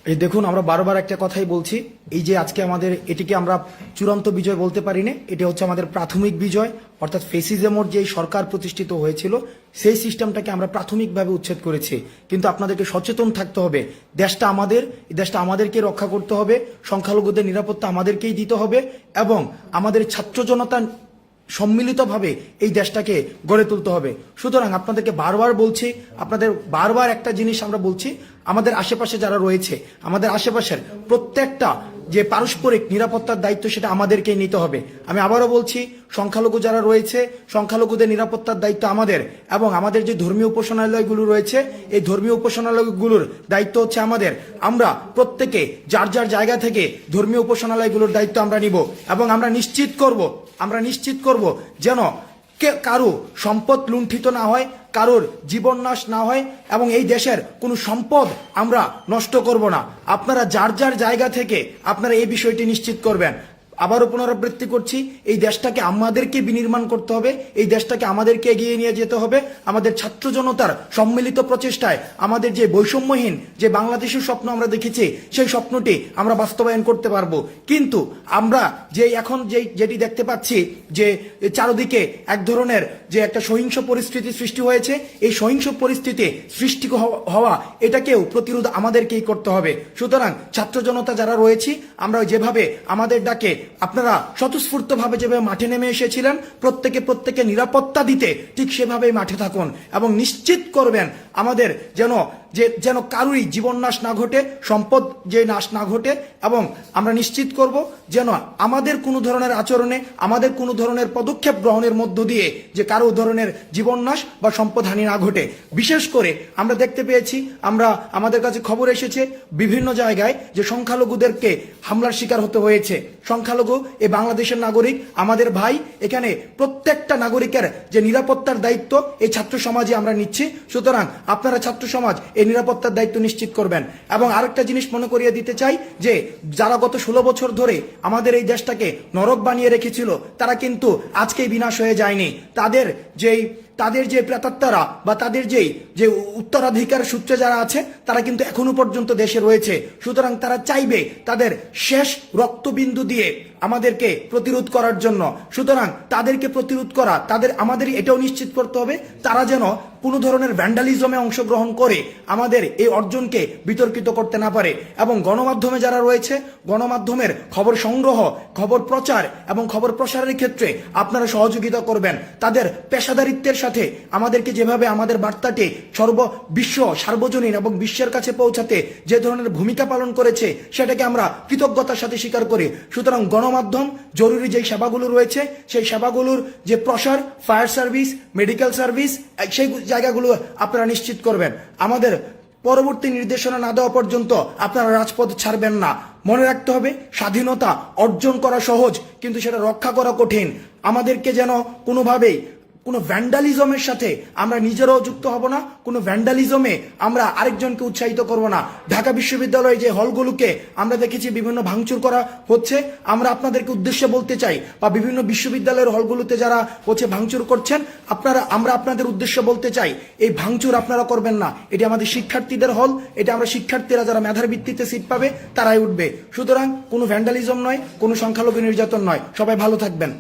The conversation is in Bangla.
এই দেখুন, আমরা বারবার একটা কথাই বলছি, এই যে আজকে আমাদের এটিকে আমরা চূড়ান্ত বিজয় বলতে পারি না, এটা হচ্ছে আমাদের প্রাথমিক বিজয়। অর্থাৎ ফেসিজমের যে সরকার প্রতিষ্ঠিত হয়েছিল সেই সিস্টেমটাকে আমরা প্রাথমিকভাবে উচ্ছেদ করেছি। কিন্তু আপনাদেরকে সচেতন থাকতে হবে, দেশটা আমাদের, এই দেশটা আমাদেরকে রক্ষা করতে হবে, সংখ্যালঘুদের নিরাপত্তা আমাদেরকেই দিতে হবে এবং আমাদের ছাত্র জনতা সম্মিলিতভাবে এই দেশটাকে গড়ে তুলতে হবে। সুতরাং আপনাদেরকে বারবার বলছি, আপনাদের বারবার একটা জিনিস আমরা বলছি, আমাদের আশেপাশে যারা রয়েছে, আমাদের আশেপাশের প্রত্যেকটা যে পারস্পরিক নিরাপত্তার দায়িত্ব সেটা আমাদেরকেই নিতে হবে। আমি আবারও বলছি, সংখ্যালঘু যারা রয়েছে, সংখ্যালঘুদের নিরাপত্তার দায়িত্ব আমাদের, এবং আমাদের যে ধর্মীয় উপাসনালয়গুলো রয়েছে এই ধর্মীয় উপাসনালয়গুলোর দায়িত্ব হচ্ছে আমাদের। আমরা প্রত্যেকে যার যার জায়গা থেকে ধর্মীয় উপাসনালয়গুলোর দায়িত্ব আমরা নিব এবং আমরা নিশ্চিত করব যেন কারো সম্পদ লুণ্ঠিত না হয়, কারোর জীবন নাশ না হয় এবং এই দেশের কোনো সম্পদ আমরা নষ্ট করব না। আপনারা যার যার জায়গা থেকে আপনারা এই বিষয়টি নিশ্চিত করবেন। আবারও পুনরাবৃত্তি করছি, এই দেশটাকে আমাদেরকে বিনির্মাণ করতে হবে, এই দেশটাকে আমাদেরকে এগিয়ে নিয়ে যেতে হবে। আমাদের ছাত্র জনতার সম্মিলিত প্রচেষ্টায় আমাদের যে বৈষম্যহীন যে বাংলাদেশের স্বপ্ন আমরা দেখেছি সেই স্বপ্নটি আমরা বাস্তবায়ন করতে পারবো। কিন্তু আমরা যে এখন যেটি দেখতে পাচ্ছি যে চারদিকে এক ধরনের যে একটা সহিংস পরিস্থিতি সৃষ্টি হয়েছে, এই সহিংস পরিস্থিতি সৃষ্টি হওয়া এটাকেও প্রতিরোধ আমাদেরকেই করতে হবে। সুতরাং ছাত্র জনতা যারা রয়েছি, আমরা যেভাবে আমাদের ডাকে আপনারা স্বতঃস্ফূর্তভাবে যেভাবে মাঠে নেমে এসেছিলেন, প্রত্যেকে নিরাপত্তা দিতে ঠিক সেভাবেই মাঠে থাকুন এবং নিশ্চিত করবেন আমাদের যেন কারুরই জীবন নাশ না ঘটে, সম্পদ যে নাশ না ঘটে, এবং আমরা নিশ্চিত করব যেন আমাদের কোনো ধরনের আচরণে, আমাদের কোনো ধরনের পদক্ষেপ গ্রহণের মধ্য দিয়ে যে কারো ধরনের জীবন নাশ বা সম্পদহানি না ঘটে। বিশেষ করে আমরা দেখতে পেয়েছি, আমাদের কাছে খবর এসেছে বিভিন্ন জায়গায় যে সংখ্যালঘুদেরকে হামলার শিকার হতে হয়েছে। সংখ্যালঘু এই বাংলাদেশের নাগরিক, আমাদের ভাই। এখানে প্রত্যেকটা নাগরিকের যে নিরাপত্তার দায়িত্ব এই ছাত্র সমাজে আমরা নিচ্ছি। সুতরাং আপনারা ছাত্র সমাজ এই নিরাপত্তার দায়িত্ব নিশ্চিত করবেন। এবং আরেকটা জিনিস মনে করিয়ে দিতে চাই যে যারা গত 16 বছর ধরে আমাদের এই দেশটাকে নরক বানিয়ে রেখেছিল তারা কিন্তু আজকেই বিনাশ হয়ে যায়নি। তাদের যে প্রেতাত্মারা বা তাদের যে উত্তরাধিকার সূত্রে যারা আছে তারা কিন্তু এখনো পর্যন্ত দেশে রয়েছে। সুতরাং তারা চাইবে তাদের শেষ রক্তবিন্দু দিয়ে আমাদেরকে প্রতিরোধ করার জন্য। সুতরাং তাদেরকে প্রতিরোধ করা, আমাদের এটাও নিশ্চিত করতে হবে তারা যেন কোনো ধরনের ভ্যান্ডালিজমে অংশগ্রহণ করে আমাদের এই অর্জনকে বিতর্কিত করতে না পারে। এবং গণমাধ্যমে যারা রয়েছে, গণমাধ্যমের খবর সংগ্রহ, খবর প্রচার এবং খবর প্রসারের ক্ষেত্রে আপনারা সহযোগিতা করবেন। তাদের পেশাদারিত্বের সাথে আমাদেরকে যেভাবে আমাদের বার্তাটি বিশ্ব সার্বজনীন এবং বিশ্বের কাছে পৌঁছাতে যে ধরনের ভূমিকা পালন করেছে সেটাকে আমরা কৃতজ্ঞতার সাথে স্বীকার করি। সুতরাং গণমাধ্যম জরুরি যে সেবাগুলো রয়েছে সেই সেবাগুলোর যে প্রসার, ফায়ার সার্ভিস, মেডিকেল সার্ভিস, সেই জায়গাগুলো আপনারা নিশ্চিত করবেন। আমাদের পরবর্তী নির্দেশনা না দেওয়া পর্যন্ত আপনারা রাজপথ ছাড়বেন না। মনে রাখতে হবে, স্বাধীনতা অর্জন করা সহজ কিন্তু সেটা রক্ষা করা কঠিন। আমাদেরকে যেন কোনোভাবেই কোনো ভ্যান্ডালিজমের সাথে আমরা নিজেরাও যুক্ত হব না, কোনো ভ্যান্ডালিজমে আমরা আরেকজনকে উৎসাহিত করব না। ঢাকা বিশ্ববিদ্যালয়ে যে হলগুলোকে আমরা দেখেছি বিভিন্ন ভাঙচুর করা হচ্ছে, আমরা আপনাদেরকে উদ্দেশ্যে বলতে চাই, বা বিভিন্ন বিশ্ববিদ্যালয়ের হলগুলোতে যারা হচ্ছে ভাঙচুর করছেন, আমরা আপনাদের উদ্দেশ্যে বলতে চাই এই ভাঙচুর আপনারা করবেন না। এটি আমাদের শিক্ষার্থীদের হল, এটা আমরা শিক্ষার্থীরা যারা মেধার ভিত্তিতে সিট পাবে তারাই উঠবে। সুতরাং কোনো ভ্যান্ডালিজম নয়, কোনো সংখ্যালঘু নির্যাতন নয়। সবাই ভালো থাকবেন।